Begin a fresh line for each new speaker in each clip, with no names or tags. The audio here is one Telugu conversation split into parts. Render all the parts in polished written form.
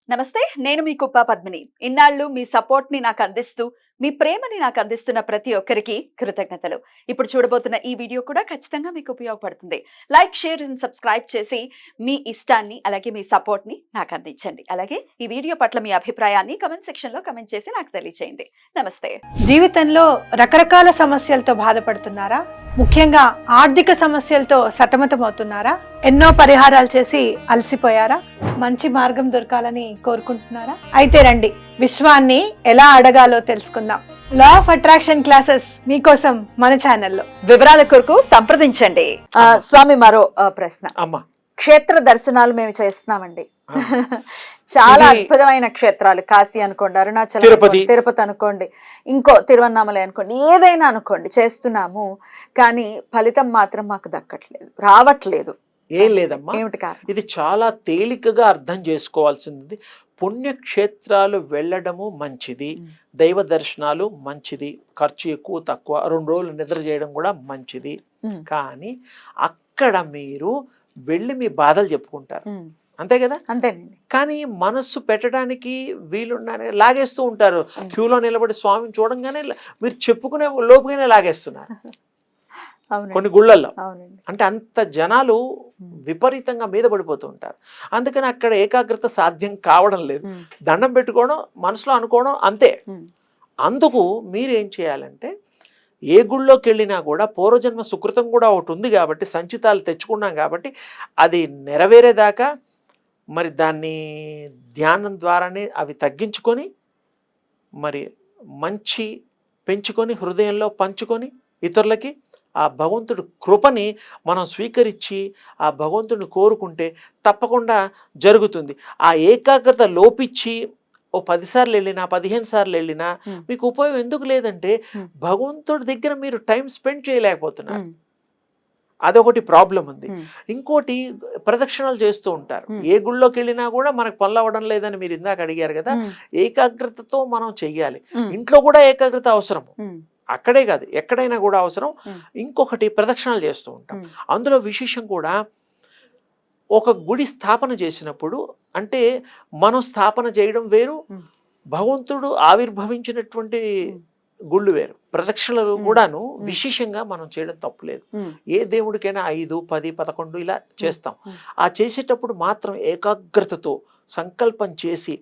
నమస్తే. నేను మీ కుప్ప పద్మిని. ఇన్నాళ్ళు మీ సపోర్ట్‌ని నాకందిస్తూ, మీ ప్రేమని నాకందిస్తున్న ప్రతి ఒక్కరికి కృతజ్ఞతలు. ఇప్పుడు చూడబోతున్న ఈ వీడియో కూడా ఖచ్చితంగా మీకు ఉపయోగపడుతుంది. లైక్, షేర్ అండ్ సబ్స్క్రైబ్ చేసి మీ ఇష్టాన్ని, అలాగే మీ సపోర్ట్‌ని నాకందించండి. అలాగే ఈ వీడియో పట్ల మీ అభిప్రాయాన్ని కామెంట్ సెక్షన్‌లో కామెంట్ చేసి నాకు తెలియజేయండి. నమస్తే.
జీవితంలో రకరకాల సమస్యలతో బాధపడుతున్నారా? ముఖ్యంగా ఆర్థిక సమస్యలతో సతమతమవుతున్నారా? ఎన్నో పరిహారాలు చేసి అలసిపోయారా? మంచి మార్గం దొరకాలని కోరుకుంటున్నారా? అయితే రండి, విశ్వాన్ని ఎలా అడగాలో తెలుసుకుందాం. లా ఆఫ్ అట్రాక్షన్ క్లాసెస్ మీకోసం మన ఛానల్లో.
వివరాల కొరకు సంప్రదించండి. స్వామి, మరో ప్రశ్న.
అమ్మా,
క్షేత్ర దర్శనాలు మేము చేస్తున్నామండి. చాలా అద్భుతమైన క్షేత్రాలు, కాశీ అనుకోండి, అరుణాచలం, తిరుపతి అనుకోండి, ఇంకో తిరువన్నామలై అనుకోండి, ఏదైనా అనుకోండి, చేస్తున్నాము. కానీ ఫలితం మాత్రం మాకు దక్కట్లేదు, రావట్లేదు.
ఏం లేదమ్మా,
ఏమిటి కారణం?
ఇది చాలా తేలికగా అర్థం చేసుకోవాల్సింది. పుణ్యక్షేత్రాలు వెళ్ళడము మంచిది, దైవ దర్శనాలు మంచిది, ఖర్చు ఎక్కువ తక్కువ, 2 రోజులు నిద్ర చేయడం కూడా మంచిది. కానీ అక్కడ మీరు వెళ్ళి మీ బాధలు చెప్పుకుంటారు, అంతే కదా?
అంతేనండి.
కానీ మనస్సు పెట్టడానికి వీలున్న లాగేస్తూ ఉంటారు. క్యూలో నిలబడి స్వామిని చూడంగానే మీరు చెప్పుకునే లోపుగానే లాగేస్తున్నారు కొన్ని గుళ్ళల్లో. అంటే అంత జనాలు విపరీతంగా మీద పడిపోతూ ఉంటారు. అందుకని అక్కడ ఏకాగ్రత సాధ్యం కావడం లేదు. దండం పెట్టుకోవడం, మనసులో అనుకోవడం అంతే. అందుకు మీరు ఏం చేయాలంటే, ఏ గుళ్ళోకి వెళ్ళినా కూడా పూర్వజన్మ సుకృతం కూడా ఒకటి ఉంది కాబట్టి, సంచితాలు తెచ్చుకున్నాం కాబట్టి, అది నెరవేరేదాకా మరి దాన్ని ధ్యానం ద్వారానే అవి తగ్గించుకొని, మరి మంచి పెంచుకొని, హృదయంలో పంచుకొని ఇతరులకి ఆ భగవంతుడి కృపని మనం స్వీకరించి ఆ భగవంతుడిని కోరుకుంటే తప్పకుండా జరుగుతుంది. ఆ ఏకాగ్రత లోపించి ఓ 10 సార్లు వెళ్ళినా 15 సార్లు వెళ్ళినా మీకు ఉపయోగం ఎందుకు లేదంటే, భగవంతుడి దగ్గర మీరు టైం స్పెండ్ చేయలేకపోతున్నారు. అదొకటి ప్రాబ్లం ఉంది. ఇంకోటి, ప్రదక్షిణాలు చేస్తూ ఉంటారు. ఏ గుళ్ళోకి వెళ్ళినా కూడా మనకు పనులు అవ్వడం లేదని మీరు ఇందాక అడిగారు కదా. ఏకాగ్రతతో మనం చెయ్యాలి. ఇంట్లో కూడా ఏకాగ్రత అవసరం, అక్కడే కాదు ఎక్కడైనా కూడా అవసరం. ఇంకొకటి, ప్రదక్షిణాలు చేస్తూ ఉంటాం. అందులో విశేషం కూడా, ఒక గుడి స్థాపన చేసినప్పుడు, అంటే మనం స్థాపన చేయడం వేరు, భగవంతుడు ఆవిర్భవించినటువంటి గుళ్ళు వేరు. ప్రదక్షిణలు కూడాను విశేషంగా మనం చేయడం తప్పులేదు. ఏ దేవుడికైనా 5, 10, 11 ఇలా చేస్తాం. ఆ చేసేటప్పుడు మాత్రం ఏకాగ్రతతో సంకల్పం చేసి,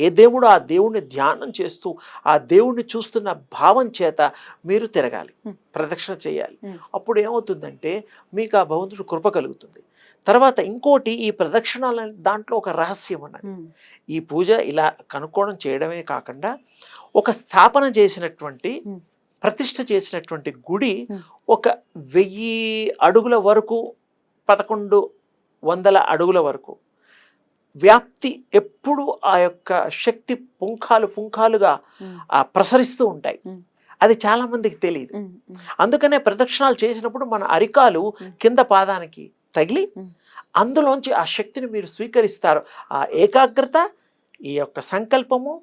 ఏ దేవుడు ఆ దేవుణ్ణి ధ్యానం చేస్తూ ఆ దేవుణ్ణి చూస్తున్న భావం చేత మీరు తిరగాలి, ప్రదక్షిణ చేయాలి. అప్పుడు ఏమవుతుందంటే, మీకు ఆ భగవంతుడు కృప కలుగుతుంది. తర్వాత ఇంకోటి, ఈ ప్రదక్షిణాల దాంట్లో ఒక రహస్యం అన్నది. ఈ పూజ ఇలా కనుక్కోవడం చేయడమే కాకుండా, ఒక స్థాపన చేసినటువంటి, ప్రతిష్ఠ చేసినటువంటి గుడి ఒక 1000 అడుగుల వరకు, 1100 అడుగుల వరకు వ్యాప్తి ఎప్పుడు ఆ యొక్క శక్తి పుంఖాలుగా ప్రసరిస్తూ ఉంటాయి. అది చాలా మందికి తెలియదు. అందుకనే ప్రదక్షిణాలు చేసినప్పుడు మన అరికాలు కింద పాదానికి తగిలి అందులోంచి ఆ శక్తిని మీరు స్వీకరిస్తారు. ఆ ఏకాగ్రత, ఈ యొక్క సంకల్పము,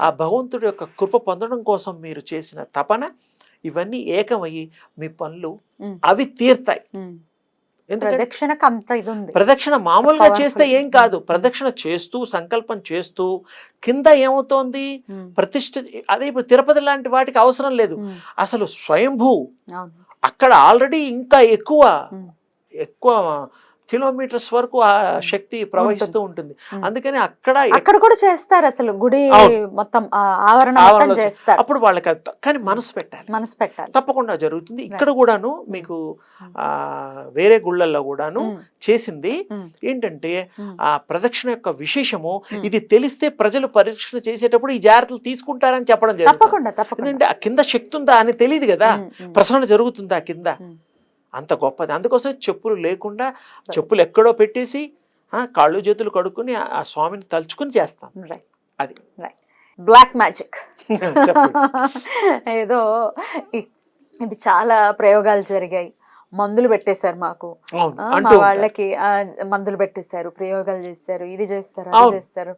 ఆ భగవంతుడి యొక్క కృప పొందడం కోసం మీరు చేసిన తపన, ఇవన్నీ ఏకమయ్యి మీ పనులు అవి తీర్తాయి. ప్రదక్షిణ మామూలుగా చేస్తే ఏం కాదు, ప్రదక్షిణ చేస్తూ సంకల్పం చేస్తూ కింద ఏమవుతోంది, ప్రతిష్ఠ. అదే ఇప్పుడు తిరుపతి లాంటి వాటికి అవసరం లేదు, అసలు స్వయంభూ. అక్కడ ఆల్రెడీ ఇంకా ఎక్కువ కిలోమీటర్స్ వరకు ఆ శక్తి ప్రవహిస్తూ ఉంటుంది. అందుకని అక్కడ
కూడా చేస్తారు, అసలు గుడి మొత్తం ఆవరణ చేస్తారు.
అప్పుడు వాళ్ళకి, కానీ మనసు పెట్టాలి, తప్పకుండా జరుగుతుంది. ఇక్కడ కూడాను మీకు వేరే గుళ్ళల్లో కూడాను చేసింది ఏంటంటే, ఆ ప్రదక్షిణ యొక్క విశేషము ఇది తెలిస్తే ప్రజలు పరీక్షణ చేసేటప్పుడు ఈ జాగ్రత్తలు తీసుకుంటారని చెప్పడం జరుగుతుంది. ఎందుకంటే ఆ కింద శక్తి ఉందా అని తెలియదు కదా, ప్రసరణ జరుగుతుందా కింద, అంత గొప్పది. అందుకోసం చెప్పులు లేకుండా, చెప్పులు ఎక్కడో పెట్టేసి కాళ్ళు చేతులు కడుక్కుని ఆ స్వామిని తలుచుకుని చేస్తాం. అది
బ్లాక్ మ్యాజిక్. ఏదో ఇది చాలా ప్రయోగాలు జరిగాయి, మందులు పెట్టేశారు మాకు, మా వాళ్ళకి మందులు పెట్టేశారు, ప్రయోగాలు చేశారు, ఇది చేస్తారు, అది చేస్తారు,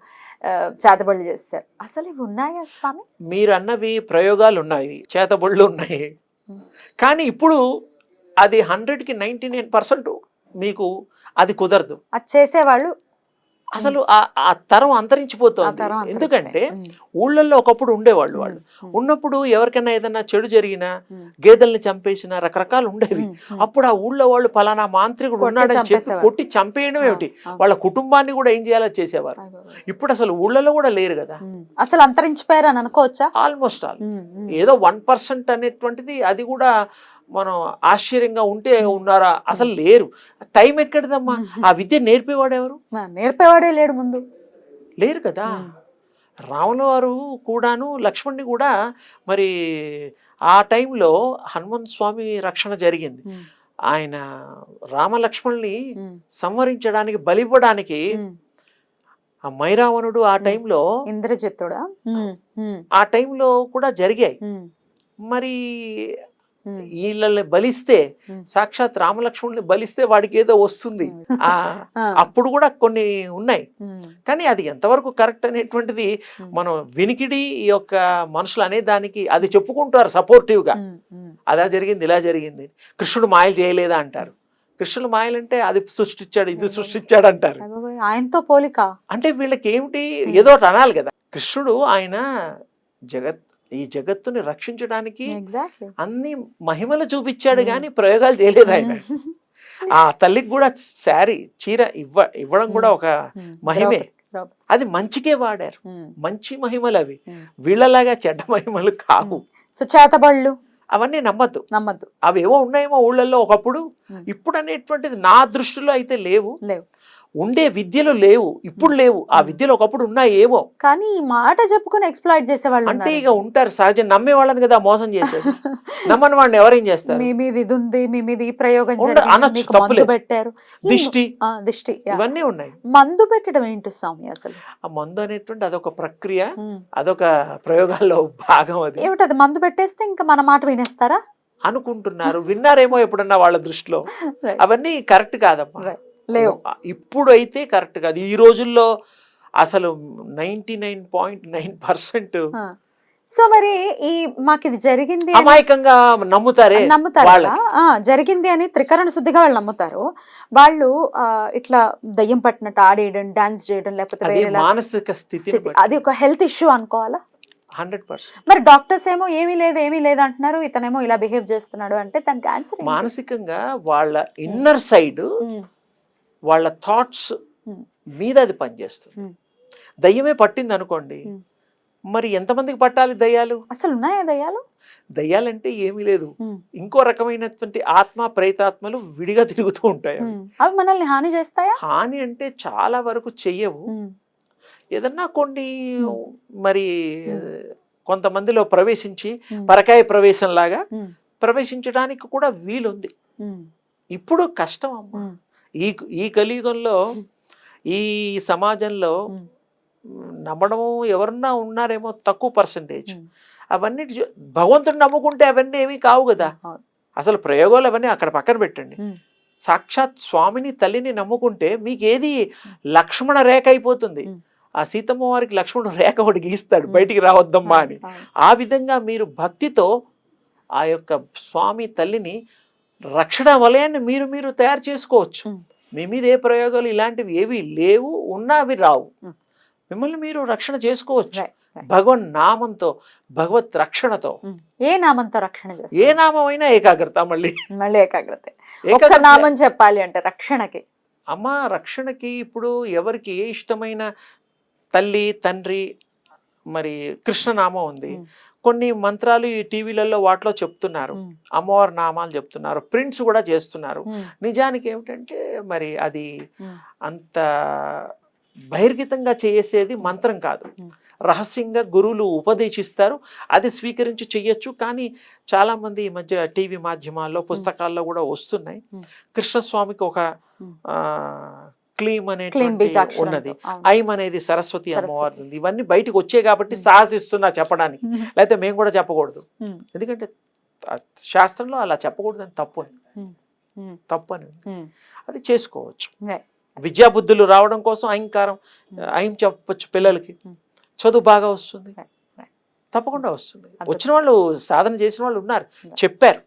చేతబడులు చేస్తారు. అసలు ఇవి ఉన్నాయా స్వామి?
మీరు అన్నవి ప్రయోగాలు ఉన్నాయి, చేతబడులు ఉన్నాయి. కానీ ఇప్పుడు అది 100కి 99% మీకు అది కుదరదు.
అది చేసేవాళ్ళు
అసలు ఆ తరం అంతరించిపోతుంది. ఎందుకంటే ఊళ్ళల్లో ఒకప్పుడు ఉండేవాళ్ళు, వాళ్ళు ఉన్నప్పుడు ఎవరికైనా ఏదైనా చెడు జరిగినా, గేదెల్ని చంపేసినా రకరకాలు ఉండేవి. అప్పుడు ఆ ఊళ్ళో వాళ్ళు పలానా మాంత్రికుడు ఉన్నాడని చెప్పి కొట్టి చంపేయడం ఏమిటి, వాళ్ళ కుటుంబాన్ని కూడా ఏం చేయాలో చేసేవారు. ఇప్పుడు అసలు ఊళ్ళలో కూడా లేరు కదా,
అసలు అంతరించిపోయారు అని అనుకోవచ్చా?
Almost all. ఏదో 1% అనేటువంటిది, అది కూడా మనం ఆశ్చర్యంగా ఉంటే ఉన్నారా, అసలు లేరు. టైం ఎక్కడిదమ్మా, ఆ విద్య నేర్పేవాడు ఎవరు?
నేర్పేవాడే లేడు, ముందు
లేరు కదా. రాముల వారు కూడాను లక్ష్మణ్ణి కూడా మరి ఆ టైంలో హనుమంత్ స్వామి రక్షణ జరిగింది. ఆయన రామలక్ష్మణ్ని సంహరించడానికి, బలివ్వడానికి ఆ మైరావణుడు ఆ టైంలో,
ఇంద్రజిత్తుడా,
ఆ టైంలో కూడా జరిగాయి. మరి వీళ్ళని బలిస్తే, సాక్షాత్ రామలక్ష్మణుని బలిస్తే వాడికి ఏదో వస్తుంది. అప్పుడు కూడా కొన్ని ఉన్నాయి. కానీ అది ఎంతవరకు కరెక్ట్ అనేటువంటిది మనం వినికిడి ఈ యొక్క మనుషులు అనే దానికి అది చెప్పుకుంటారు సపోర్టివ్ గా, అలా జరిగింది ఇలా జరిగింది. కృష్ణుడు మాయలు చేయలేదా అంటారు. కృష్ణుడు మాయలంటే అది సృష్టించాడు ఇది సృష్టించాడు అంటారు.
ఆయనతో పోలిక
అంటే వీళ్ళకి ఏమిటి, ఏదో ఒకటి అనాలి కదా. కృష్ణుడు ఆయన ఈ జగత్తుని రక్షించడానికి అన్ని మహిమలు చూపించాడు, కానీ ప్రయోగాలు చేయలేదు ఆయన. ఆ తల్లికి కూడా చీర ఇవ్వడం కూడా ఒక మహిమే. అది మంచికే వాడారు, మంచి మహిమలు అవి. వీళ్ళలాగా చెడ్డ మహిమలు కావు.
సో చేతబళ్ళు
అవన్నీ నమ్మద్దు. అవేవో ఉన్నాయేమో ఊళ్ళల్లో ఒకప్పుడు, ఇప్పుడు అనేటువంటిది నా దృష్టిలో అయితే లేవు. ఉండే విద్యలు లేవు, ఇప్పుడు లేవు. ఆ విద్యలు ఒకప్పుడు ఉన్నాయి ఏమో,
కానీ ఈ మాట చెప్పుకుని ఎక్స్ప్లాయిట్ చేసేవాళ్ళు
అంటే ఇక ఉంటారు. సహజం నమ్మే వాళ్ళని కదా మోసం చేసేది. నమ్మని వాడిని ఎవరేం చేస్తారు?
మీ మీద ఇది ఉంది, మీ మీద ఈ ప్రయోగం
అనొచ్చు, తప్పులేదు.
పెట్టారు,
దిష్టి
ఇవన్నీ
ఉన్నాయి.
మందు పెట్టడం ఏంటి స్వామి అసలు?
ఆ మందు అనేటువంటి అదొక ప్రక్రియ, అదొక ప్రయోగాల్లో భాగం. అది
ఏమిటి, అది మందు పెట్టేస్తే ఇంకా మన మాట వినేస్తారా
అనుకుంటున్నారు. విన్నారేమో ఎప్పుడన్నా వాళ్ళ దృష్టిలో. అవన్నీ కరెక్ట్ కాదమ్మా,
లేవు.
ఇప్పుడు అయితే కరెక్ట్ కాదు. ఈ రోజుల్లో అసలు 99.9%.
సో మరి ఈ మాకు ఇది జరిగింది
అమాయకంగా నమ్ముతారు.
జరిగింది అని త్రికరణ శుద్ధిగా వాళ్ళు నమ్ముతారు. వాళ్ళు ఇట్లా దయ్యం పట్టినట్టు ఆడేయడం, డాన్స్ చేయడం, లేకపోతే
మానసిక స్థితి,
అది ఒక హెల్త్ ఇష్యూ అనుకోవాలా?
100%.
మరి డాక్టర్స్ ఏమో ఏమీ లేదు అంటున్నారు, ఇతనేమో ఇలా బిహేవ్ చేస్తున్నాడు అంటే దానికి ఆన్సర్
మానసికంగా వాళ్ళ ఇన్నర్ సైడ్, వాళ్ళ థాట్స్ మీద అది పనిచేస్తుంది. దయ్యమే పట్టింది అనుకోండి, మరి ఎంతమందికి పట్టాలి దయ్యాలు?
అసలు ఉన్నాయా దయ్యాలు?
దయ్యాలంటే ఏమీ లేదు, ఇంకో రకమైనటువంటి ఆత్మ, ప్రేతాత్మలు విడిగా తిరుగుతూ ఉంటాయి.
అవి మనల్ని హాని చేస్తాయా?
హాని అంటే చాలా వరకు చెయ్యవు. ఏదన్నా కొన్ని మరి కొంతమందిలో ప్రవేశించి పరకాయ ప్రవేశం లాగా ప్రవేశించడానికి కూడా వీలుంది. ఇప్పుడు కష్టం అమ్మా. ఈ కలియుగంలో, ఈ సమాజంలో నమ్మడము ఎవరన్నా ఉన్నారేమో తక్కువ పర్సంటేజ్. అవన్నీ భగవంతుడు నమ్ముకుంటే అవన్నీ ఏమీ కావు కదా. అసలు ప్రయోగాలు అవన్నీ అక్కడ పక్కన పెట్టండి. సాక్షాత్ స్వామిని, తల్లిని నమ్ముకుంటే మీకు ఏది లక్ష్మణ రేఖ అయిపోతుంది. ఆ సీతమ్మ వారికి లక్ష్మణుడు రేఖ ఒకటి గీస్తాడు, బయటికి రావద్దమ్మా అని. ఆ విధంగా మీరు భక్తితో ఆ యొక్క స్వామి, తల్లిని రక్షణ వలయాన్ని మీరు తయారు చేసుకోవచ్చు. మీ మీద ఏ ప్రయోగాలు ఇలాంటివి ఏవి లేవు, ఉన్నా అవి రావు. మిమ్మల్ని మీరు రక్షణ చేసుకోవచ్చు భగవన్ నామంతో, భగవత్ రక్షణతో.
ఏ నామంతో రక్షణ చేస్తారు?
ఏ నామం అయినా ఏకాగ్రత. మళ్ళీ
ఏకాగ్రత నామం చెప్పాలి అంటే రక్షణకి.
అమ్మ రక్షణకి ఇప్పుడు ఎవరికి ఏ ఇష్టమైన తల్లి, తండ్రి, మరి కృష్ణనామం ఉంది. కొన్ని మంత్రాలు ఈ టీవీలలో వాటిలో చెప్తున్నారు, అమ్మవారి నామాలు చెప్తున్నారు, ప్రింట్స్ కూడా చేస్తున్నారు. నిజానికి ఏమిటంటే మరి అది అంత బహిర్గతంగా చేసేది మంత్రం కాదు, రహస్యంగా గురువులు ఉపదేశిస్తారు, అది స్వీకరించి చెయ్యొచ్చు. కానీ చాలామంది ఈ మధ్య టీవీ మాధ్యమాల్లో, పుస్తకాల్లో కూడా వస్తున్నాయి. కృష్ణస్వామికి ఒక క్లీమ్ అనేటువంటి ఉన్నది, ఐం అనేది సరస్వతి అమ్మవారి ఉంది. ఇవన్నీ బయటకు వచ్చాయి కాబట్టి సాహసిస్తున్నా చెప్పడానికి, లేకపోతే మేము కూడా చెప్పకూడదు. ఎందుకంటే శాస్త్రంలో అలా చెప్పకూడదు అని తప్పు అని అది చేసుకోవచ్చు. విద్యాబుద్ధులు రావడం కోసం ఐం చెప్పచ్చు పిల్లలకి, చదువు బాగా వస్తుంది. తప్పకుండా వస్తుంది. వచ్చిన వాళ్ళు సాధన చేసిన వాళ్ళు ఉన్నారు, చెప్పారు.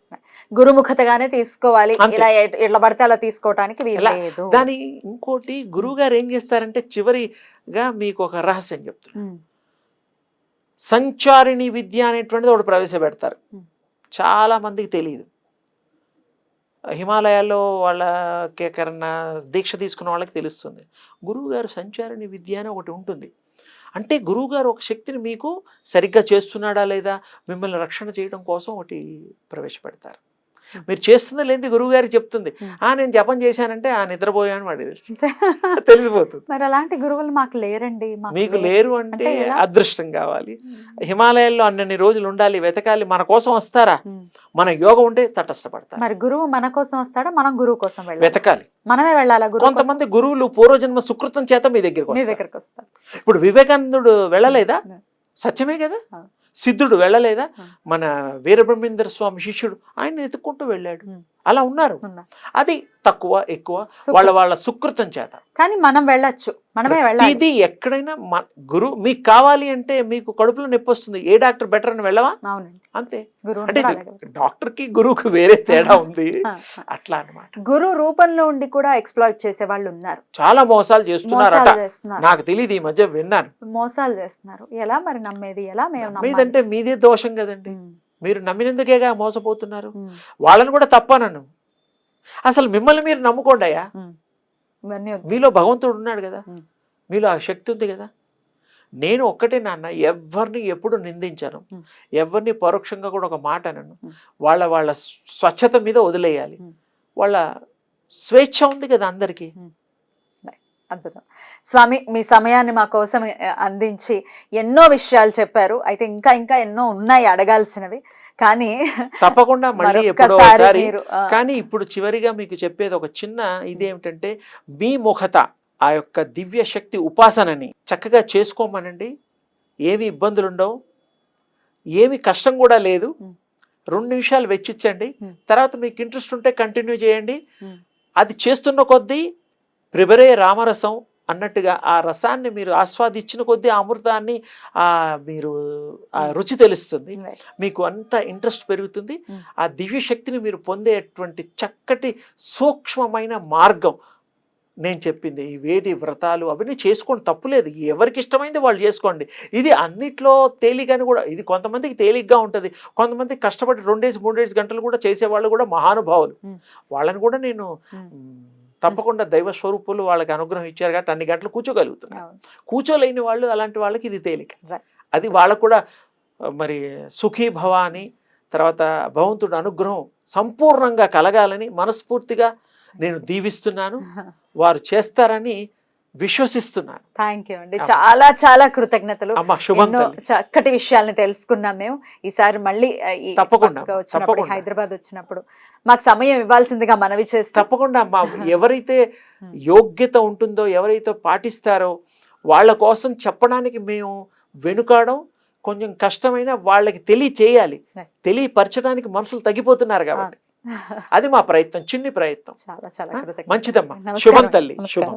గురుముఖతగానే తీసుకోవాలి,
అంతే.
ఇలా ఎట్లా పడితే అలా తీసుకోవటానికి వీలు లేదు.
దాని ఇంకోటి గురువు గారు ఏం చేస్తారంటే చివరిగా మీకు ఒక రహస్యం చెప్తున్నారు. సంచారిణి విద్య అనేటువంటిది ఒకటి ప్రవేశపెడతారు. చాలా మందికి తెలియదు. హిమాలయాల్లో వాళ్ళకి ఎక్కడన్నా దీక్ష తీసుకున్న వాళ్ళకి తెలుస్తుంది. గురువు గారు సంచారిణి విద్య అని ఒకటి ఉంటుంది. అంటే గురువు గారు ఒక శక్తిని మీకు సరిగ్గా చేస్తున్నాడా లేదా మిమ్మల్ని రక్షణ చేయడం కోసం ఒకటి ప్రవేశపెడతారు. మీరు చేస్తుందా లేని గురువు గారికి చెప్తుంది. నేను జపం చేశానంటే నిద్రపోయాను వాడి తెలిసిపోతుంది.
మరి అలాంటి గురువులు మాకు లేరండి.
మీకు లేరు అంటే అదృష్టం కావాలి. హిమాలయాల్లో అన్ని రోజులు ఉండాలి, వెతకాలి. మన కోసం వస్తారా? మన యోగం ఉంటే తటస్థపడతారు.
మరి గురువు మన కోసం వస్తాడా, మనం గురువు కోసం
వెతకాలి,
మనమే వెళ్ళాలా?
కొంతమంది గురువులు పూర్వజన్మ సుకృతం చేత మీ దగ్గరకు
వస్తారు.
ఇప్పుడు వివేకానందుడు వెళ్ళలేదా? సత్యమే కదా. సిద్ధుడు వెళ్ళలేదా? మన వీరబ్రహ్మేంద్ర స్వామి శిష్యుడు ఆయన ఎత్తుక్కుంటూ వెళ్ళాడు. అలా ఉన్నారు. అది తక్కువ ఎక్కువ వాళ్ళ సుకృతం చేత.
కానీ మనం వెళ్ళొచ్చు, మనమే వెళ్ళాలి.
ఇది ఎక్కడైనా గురువు మీకు కావాలి అంటే మీకు కడుపులో నొప్పి వస్తుంది, ఏ డాక్టర్ బెటర్ అని వెళ్ళవా?
అవునండి,
అంతే. అంటే డాక్టర్ కి గురువుకి వేరే తేడా ఉంది. అట్లా అన్నమాట.
గురువు రూపంలో ఉండి కూడా ఎక్స్‌ప్లాయిట్ చేసే వాళ్ళు ఉన్నారు.
చాలా మోసాలు చేస్తున్నారట. నాకు తెలియదు, ఈ మధ్య విన్నాను.
మోసాలు చేస్తున్నారు. ఎలా మరి నమ్మేది? ఎలా మేము
మీదంటే మీదే దోషం కదండి. మీరు నమ్మినందుకేగా మోసపోతున్నారు. వాళ్ళని కూడా తప్పనను. అసలు మిమ్మల్ని మీరు నమ్ముకోండి అయ్యా. మీలో భగవంతుడు ఉన్నాడు కదా, మీలో ఆ శక్తి ఉంది కదా. నేను ఒక్కటే నాన్న, ఎవరిని ఎప్పుడు నిందించను, ఎవరిని పరోక్షంగా కూడా ఒక మాట అనను. వాళ్ళ స్వచ్ఛత మీద వదిలేయాలి. వాళ్ళ స్వేచ్ఛ ఉంది కదా అందరికీ.
అద్భుతం స్వామి, మీ సమయాన్ని మా కోసం అందించి ఎన్నో విషయాలు చెప్పారు. అయితే ఇంకా ఇంకా ఎన్నో ఉన్నాయి అడగాల్సినవి, కానీ
తప్పకుండా మళ్ళీ ఎప్పుడో ఒకసారి. కానీ ఇప్పుడు చివరిగా మీకు చెప్పేది ఒక చిన్న ఇదేమిటంటే, మీ ముఖత ఆ యొక్క దివ్య శక్తి ఉపాసనని చక్కగా చేసుకోమనండి. ఏమి ఇబ్బందులు ఉండవు, ఏమి కష్టం కూడా లేదు. 2 నిమిషాలు వెచ్చించండి. తర్వాత మీకు ఇంట్రెస్ట్ ఉంటే కంటిన్యూ చేయండి. అది చేస్తున్న కొద్దీ ప్రిబరే రామరసం అన్నట్టుగా ఆ రసాన్ని మీరు ఆస్వాదించిన కొద్దీ ఆ అమృతాన్ని మీరు ఆ రుచి తెలుస్తుంది. మీకు అంత ఇంట్రెస్ట్ పెరుగుతుంది. ఆ దివ్య శక్తిని మీరు పొందేటువంటి చక్కటి సూక్ష్మమైన మార్గం నేను చెప్పింది. ఈ వేడి వ్రతాలు అవన్నీ చేసుకోండి, తప్పులేదు. ఎవరికి ఇష్టమైంది వాళ్ళు చేసుకోండి. ఇది అన్నిట్లో తేలికని కూడా, ఇది కొంతమందికి తేలిగ్గా ఉంటుంది, కొంతమందికి కష్టపడి 2-3 గంటలు కూడా చేసేవాళ్ళు కూడా మహానుభావులు. వాళ్ళని కూడా నేను తప్పకుండా దైవ స్వరూపులు వాళ్ళకి అనుగ్రహం ఇచ్చారు కాబట్టి అన్ని గంటలు కూర్చోగలుగుతున్నారు. కూర్చోలేని వాళ్ళు, అలాంటి వాళ్ళకి ఇది తేలిక. అది వాళ్ళకు కూడా మరి సుఖీ భవ అని, తర్వాత భగవంతుడి అనుగ్రహం సంపూర్ణంగా కలగాలని మనస్ఫూర్తిగా నేను దీవిస్తున్నాను. వారు చేస్తారని విశ్వసిస్తున్నాను.
థ్యాంక్ యూ అండి, చాలా చాలా కృతజ్ఞతలు.
ఎన్నో
చక్కటి విషయాలను తెలుసుకున్నాం మేము. ఈసారి మళ్ళీ వచ్చినప్పుడు, హైదరాబాద్ వచ్చినప్పుడు మాకు సమయం ఇవ్వాల్సిందిగా మనవి చేస్తాం.
తప్పకుండా అమ్మా. ఎవరైతే యోగ్యత ఉంటుందో, ఎవరైతే పాటిస్తారో వాళ్ళ కోసం చెప్పడానికి మేము వెనుకాడం కొంచెం కష్టమైన, వాళ్ళకి తెలియచేయాలి. తెలియపరచడానికి మనుషులు తగ్గిపోతున్నారు కాబట్టి అది మా ప్రయత్నం, చిన్ని ప్రయత్నం.
చాలా చాలా
మంచిదమ్మా. శుభం తల్లి, శుభం.